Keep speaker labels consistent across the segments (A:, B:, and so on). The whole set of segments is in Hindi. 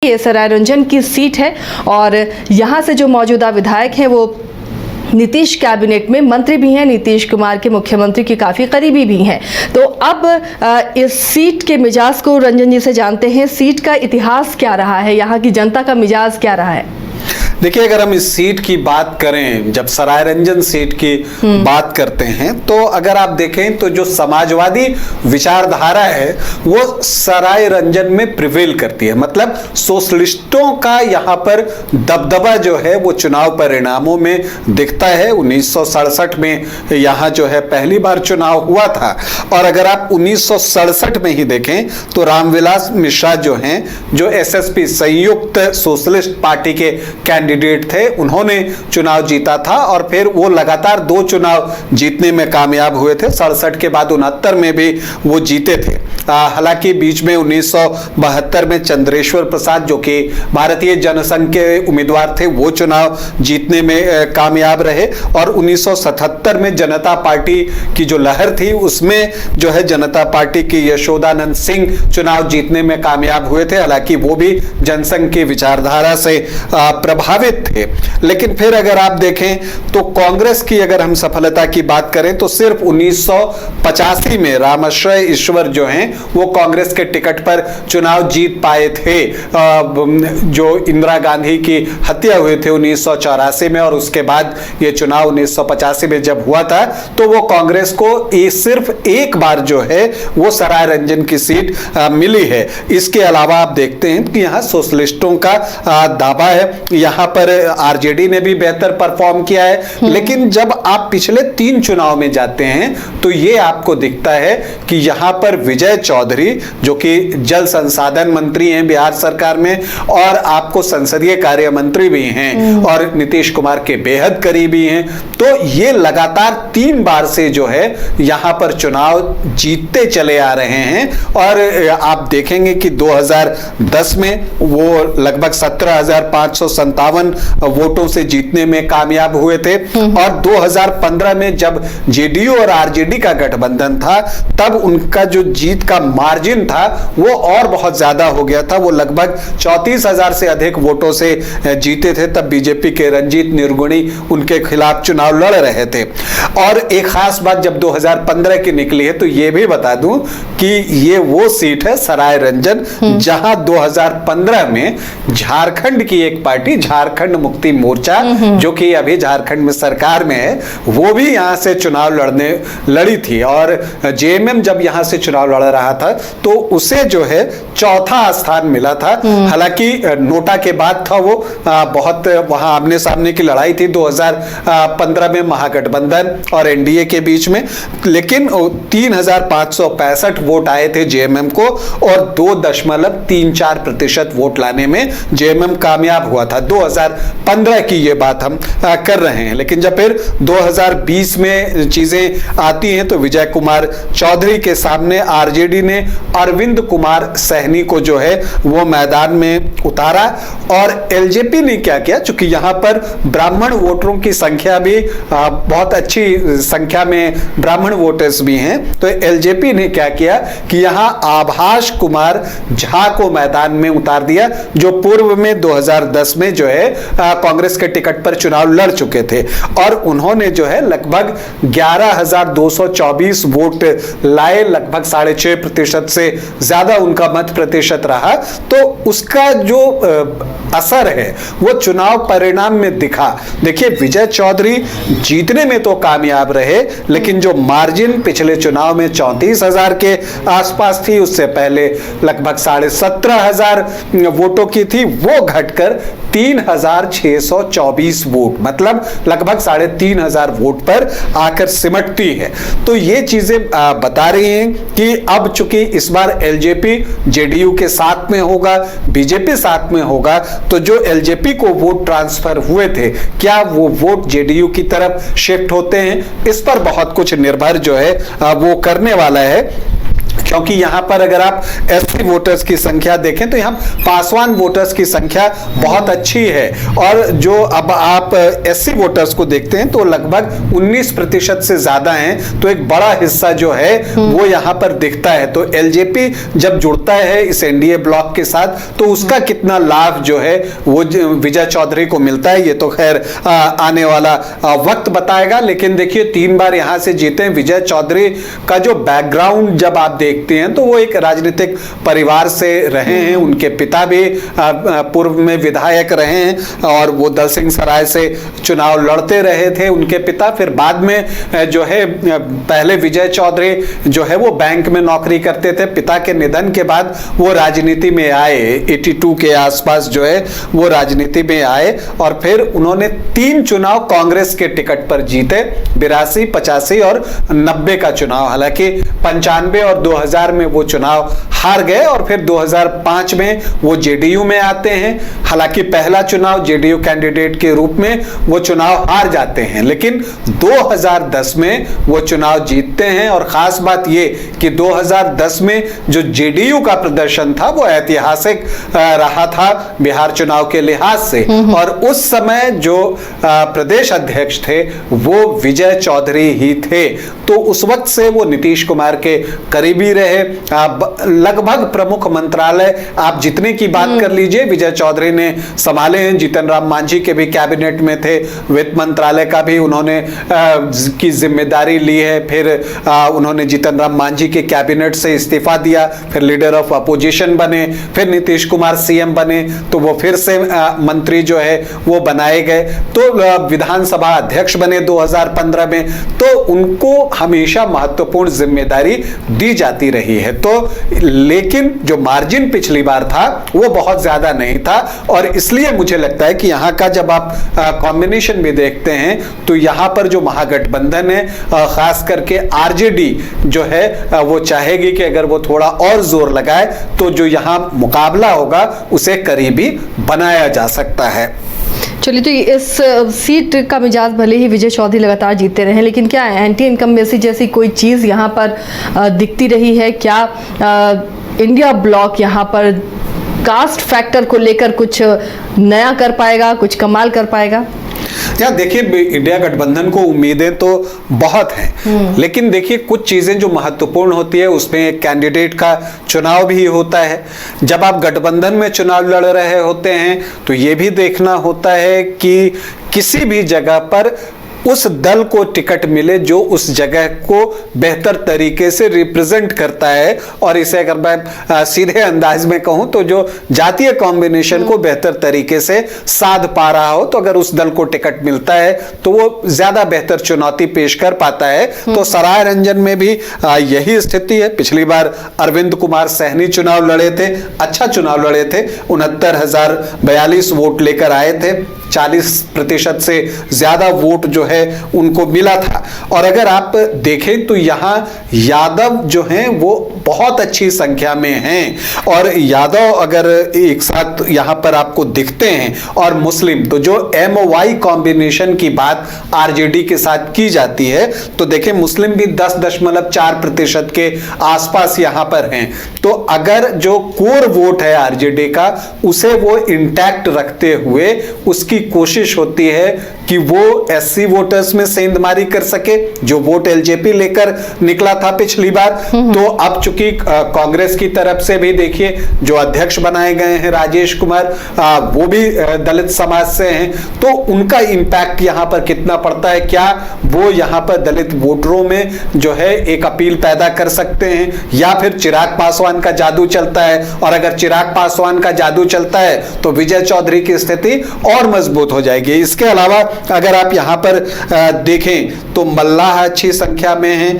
A: ये सरायरंजन की सीट है और यहाँ से जो मौजूदा विधायक हैं वो नीतीश कैबिनेट में मंत्री भी हैं, नीतीश कुमार के मुख्यमंत्री के काफ़ी करीबी भी हैं। तो अब इस सीट के मिजाज को रंजन जी से जानते हैं। सीट का इतिहास क्या रहा है, यहाँ की जनता का मिजाज क्या रहा है?
B: देखिए, अगर हम इस सीट की बात करें, जब सरायरंजन सीट की बात करते हैं तो अगर आप देखें तो जो समाजवादी विचारधारा है वो सरायरंजन में प्रिवेल करती है। मतलब सोशलिस्टों का यहाँ पर दबदबा जो है वो चुनाव परिणामों में दिखता है। 1967 में यहाँ जो है पहली बार चुनाव हुआ था और अगर आप 1967 में ही देखें तो रामविलास मिश्रा जो हैं, जो एसएसपी संयुक्त सोशलिस्ट पार्टी के कैंडिडेट थे, उन्होंने चुनाव जीता था और फिर वो लगातार 2 चुनाव जीतने में कामयाब हुए थे। 67 के बाद 69 में भी वो जीते थे। हालांकि बीच में 1972 में चंद्रेश्वर प्रसाद जो कि भारतीय जनसंघ के उम्मीदवार थे, वो चुनाव जीतने में कामयाब रहे और 1977 में जनता पार्टी की जो लहर थी उसमें जो है जनता पार्टी की यशोदानंद सिंह चुनाव जीतने में कामयाब हुए थे। हालांकि वो भी जनसंघ की विचारधारा से प्रभावित थे। लेकिन फिर अगर आप देखें तो कांग्रेस की अगर हम सफलता की बात करें तो सिर्फ 1985 में रामाश्रय ईश्वर जो हैं वो कांग्रेस के टिकट पर चुनाव जीत पाए थे। जो इंदिरा गांधी की हत्या हुई थी 1984 में और उसके बाद ये चुनाव 1985 में जब हुआ था तो वो कांग्रेस को सिर्फ एक बार जो है वो सरायरंजन की सीट मिली है। इसके अलावा आप देखते हैं कि यहाँ सोशलिस्टों का दावा है, यहाँ पर आरजेडी ने भी बेहतर परफॉर्म किया है। लेकिन जब आप पिछले 3 चुनाव में जाते हैं तो ये आपको दिखता है कि यहाँ पर विजय चौधरी जो कि जल संसाधन मंत्री हैं बिहार सरकार में और आपको संसदीय कार्य मंत्री भी हैं और नीतीश कुमार के बेहद करीबी हैं, तो ये लगातार 3 बार से जो है यहाँ पर चुनाव जीतते चले आ रहे हैं। और आप देखेंगे कि 2010 में वो लगभग 17,557 वोटों से जीतने में कामयाब हुए थे और 2015 में जब जेडीयू और आरजेडी का गठबंधन था तब उनका जो जीत का मार्जिन था वो और बहुत ज्यादा हो गया था। वो लगभग 34,000 से अधिक वोटों से जीते थे। तब बीजेपी के रंजीत निर्गुणी उनके खिलाफ चुनाव लड़ रहे थे। और एक खास बात जब 2015 की निकली है तो ये भी बता दूं कि ये वो सीट है सरायरंजन जहां 2015 में झारखंड की एक पार्टी झारखंड मुक्ति मोर्चा जो कि अभी झारखंड में सरकार में है, वो भी यहां से चुनाव लड़ी थी और जेएमएम जब यहां से चुनाव लड़ रहा था तो उसे जो है 4था स्थान मिला था। हालांकि नोटा के बाद था वो बहुत वहां आमने सामने की लड़ाई थी 2015 में महागठबंधन और एनडीए के बीच में, लेकिन 3,565 वोट आए थे जेएमएम को और 2.34% वोट लाने में जेएमएम कामयाब हुआ था। 2015 की ये बात हम कर रहे हैं। लेकिन जब फिर 2020 में चीजें आती हैं तो विजय कुमार चौधरी के सामने आरजेडी ने अरविंद कुमार सहनी को जो है वो मैदान में उतारा और एलजेपी ने क्या किया, चूंकि यहां पर ब्राह्मण वोटरों की संख्या भी बहुत अच्छी संख्या में ब्राह्मण वोटर्स भी हैं, तो एलजेपी ने क्या किया कि यहां आभास कुमार झा को मैदान में उतार दिया जो पूर्व में 2010 में जो है कांग्रेस के टिकट पर चुनाव लड़ चुके थे और उन्होंने जो है लगभग 11,224 वोट लाए, लगभग 6.5% से ज्यादा उनका मत प्रतिशत रहा। तो उसका जो असर है वो चुनाव परिणाम में दिखा। देखिए, विजय चौधरी जीतने में तो कामयाब रहे लेकिन जो मार्जिन पिछले चुनाव में 34,000 के आसपास थी, उससे पहले लगभग 17,500 वोटों की थी, वो घटकर 3,624 वोट, मतलब लगभग 3,500 वोट पर आकर सिमटती है। तो ये चीजें बता रही हैं कि अब चूंकि इस बार एलजेपी जेडीयू के साथ में होगा, बीजेपी साथ में होगा, तो जो एलजेपी को वोट ट्रांसफर हुए थे क्या वो वोट जेडीयू की तरफ शिफ्ट होते हैं, इस पर बहुत कुछ निर्भर जो है वो करने वाला है। क्योंकि यहाँ पर अगर आप एससी वोटर्स की संख्या देखें तो यहाँ पासवान वोटर्स की संख्या बहुत अच्छी है, और जो अब आप एससी वोटर्स को देखते हैं तो लगभग 19% से ज्यादा हैं, तो एक बड़ा हिस्सा जो है वो यहाँ पर दिखता है। तो एलजेपी जब जुड़ता है इस एनडीए ब्लॉक के साथ तो उसका कितना लाभ जो है वो विजय चौधरी को मिलता है, ये तो खैर आने वाला वक्त बताएगा। लेकिन देखिए 3 बार यहाँ से जीते विजय चौधरी का जो बैकग्राउंड जब आप देखते हैं तो वो एक राजनीतिक परिवार से रहे हैं, उनके पिता भी पूर्व में विधायक रहे हैं और वो दल सिंह सराय से चुनाव लड़ते रहे थे उनके पिता। फिर बाद में जो है पहले विजय चौधरी जो है वो बैंक में नौकरी करते थे, पिता के निधन के बाद वो राजनीति में आए, 82 के आसपास जो है वो राजनीति में आए और फिर उन्होंने 3 चुनाव कांग्रेस के टिकट पर जीते, 82, 85 और 90 का चुनाव। हालांकि 95 और 2000 में वो चुनाव हार गए और फिर 2005 में वो जेडीयू में आते हैं। हालांकि पहला चुनाव जेडीयू कैंडिडेट के रूप में वो चुनाव हार जाते हैं, लेकिन 2010 में वो चुनाव जीतते हैं। और खास बात ये कि 2010 में जो जेडीयू का प्रदर्शन था वो ऐतिहासिक रहा था बिहार चुनाव के लिहाज से, और उस समय जो प्रदेश अध्यक्ष थे वो विजय चौधरी ही थे। तो उस वक्त से वो नीतीश कुमार के करीबी रहे। लगभग प्रमुख मंत्रालय आप जितने की बात कर लीजिए विजय चौधरी ने संभाले हैं। जीतन राम मांझी के भी कैबिनेट में थे, वित्त मंत्रालय का भी उन्होंने की जिम्मेदारी ली है। फिर उन्होंने जीतन राम मांझी के कैबिनेट से इस्तीफा दिया, फिर लीडर ऑफ अपोजिशन बने, फिर नीतीश कुमार सीएम बने तो वो फिर से मंत्री जो है वो बनाए गए, तो विधानसभा अध्यक्ष बने 2015 में। तो उनको हमेशा महत्वपूर्ण जिम्मेदारी दी जाती रही है। तो लेकिन जो मार्जिन पिछली बार था वो बहुत ज्यादा नहीं था, और इसलिए मुझे लगता है कि यहाँ का जब आप कॉम्बिनेशन भी देखते हैं तो यहाँ पर जो महागठबंधन है खास करके आरजेडी जो है वो चाहेगी कि अगर वो थोड़ा और जोर लगाए तो जो यहाँ मुकाबला होगा उसे करीबी बनाया जा सकता है।
A: चलिए, तो इस सीट का मिजाज भले ही विजय चौधरी लगातार जीतते रहे, लेकिन क्या एंटी इनकम्बेंसी जैसी कोई चीज़ यहाँ पर दिखती रही है? क्या इंडिया ब्लॉक यहाँ पर कास्ट फैक्टर को लेकर कुछ नया कर पाएगा, कुछ कमाल कर पाएगा?
B: यार देखिए, इंडिया गठबंधन को उम्मीदें तो बहुत हैं, लेकिन देखिए कुछ चीजें जो महत्वपूर्ण होती है उसमें एक कैंडिडेट का चुनाव भी होता है। जब आप गठबंधन में चुनाव लड़ रहे होते हैं तो ये भी देखना होता है कि किसी भी जगह पर उस दल को टिकट मिले जो उस जगह को बेहतर तरीके से रिप्रेजेंट करता है, और इसे अगर मैं सीधे अंदाज में कहूं तो जो जातीय कॉम्बिनेशन को बेहतर तरीके से साध पा रहा हो, तो अगर उस दल को टिकट मिलता है तो वो ज्यादा बेहतर चुनौती पेश कर पाता है। तो सराय रंजन में भी यही स्थिति है। पिछली बार अरविंद कुमार सहनी चुनाव लड़े थे, अच्छा चुनाव लड़े थे, 69,042 वोट लेकर आए थे, 40% से ज्यादा वोट जो है उनको मिला था। और अगर आप देखें तो यहाँ यादव जो हैं वो बहुत अच्छी संख्या में हैं, और यादव अगर एक साथ यहाँ पर आपको दिखते हैं, और मुस्लिम तो जो MOI कॉम्बिनेशन की बात आरजेडी के साथ की जाती है तो देखें मुस्लिम भी 10.4% के आसपास यहाँ पर हैं। तो अगर जो कोर वोट है आरजेडी का उसे वो इंटैक्ट रखते हुए उसकी कोशिश होती है कि वो एससी वोटर्स में सेंधमारी कर सके, जो वोट एलजेपी लेकर निकला था पिछली बार। तो अब चूंकि कांग्रेस की तरफ से भी देखिए जो अध्यक्ष बनाए गए हैं राजेश कुमार, वो भी दलित समाज से हैं, तो उनका इंपैक्ट यहां पर कितना पड़ता है, क्या वो यहां पर दलित वोटरों में जो है एक अपील पैदा कर सकते हैं, या फिर चिराग पासवान का जादू चलता है, और अगर चिराग पासवान का जादू चलता है तो विजय चौधरी की स्थिति और मजबूत हो जाएगी। इसके अलावा अगर आप यहां पर देखें तो मल्लाह अच्छी संख्या में हैं,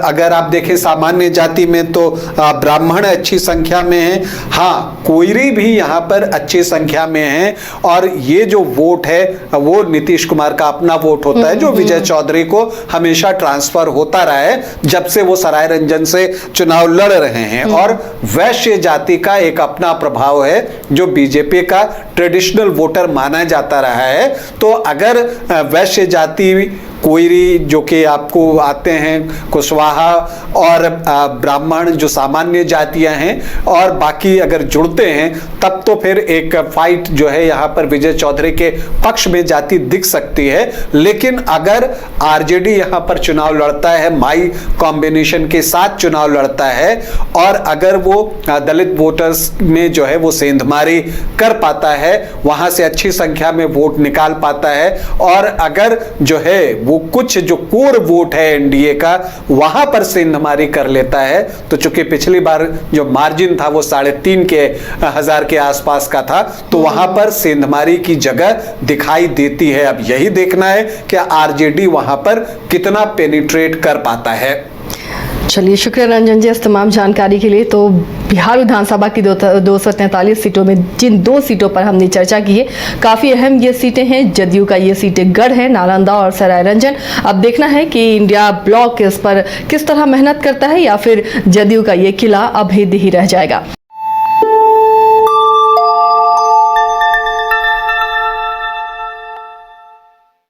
B: अगर आप देखें सामान्य जाति में तो ब्राह्मण अच्छी संख्या में हैं, हाँ कोयरी भी यहां पर अच्छी संख्या में हैं, और ये जो वोट है वो नीतीश कुमार का अपना वोट होता है जो विजय चौधरी को हमेशा ट्रांसफर होता रहा है जब से वो सराय रंजन से चुनाव लड़ रहे हैं। और वैश्य जाति का एक अपना प्रभाव है जो बीजेपी का ट्रेडिशनल वोटर माना जाता रहा है। तो अगर वैश्य जाति कोयरी जो कि आपको आते हैं कुशवाहा और ब्राह्मण जो सामान्य जातियां हैं और बाकी अगर जुड़ते हैं तब तो फिर एक फाइट जो है यहां पर विजय चौधरी के पक्ष में जाती दिख सकती है। लेकिन अगर आरजेडी यहां पर चुनाव लड़ता है, माई कॉम्बिनेशन के साथ चुनाव लड़ता है और अगर वो दलित वोटर्स में जो है वो सेंधमारी कर पाता है, वहां से अच्छी संख्या में वोट निकाल पाता है और अगर जो है वो कुछ जो कोर वोट है एनडीए का वहां पर सेंधमारी कर लेता है, तो चूंकि पिछली बार जो मार्जिन था वो 3,500 के आसपास का था, तो वहां पर सेंधमारी की जगह दिखाई देती है। अब यही देखना है कि आरजेडी वहां पर कितना पेनिट्रेट कर पाता है।
A: चलिए, शुक्रिया रंजन जी इस तमाम जानकारी के लिए। तो बिहार विधानसभा की 243 सीटों में जिन 2 सीटों पर हमने चर्चा की है, काफ़ी अहम ये सीटें हैं। जदयू का ये सीटें गढ़ है, नालंदा और सरायरंजन। अब देखना है कि इंडिया ब्लॉक इस पर किस तरह मेहनत करता है या फिर जदयू का ये किला अभेद्य ही रह जाएगा।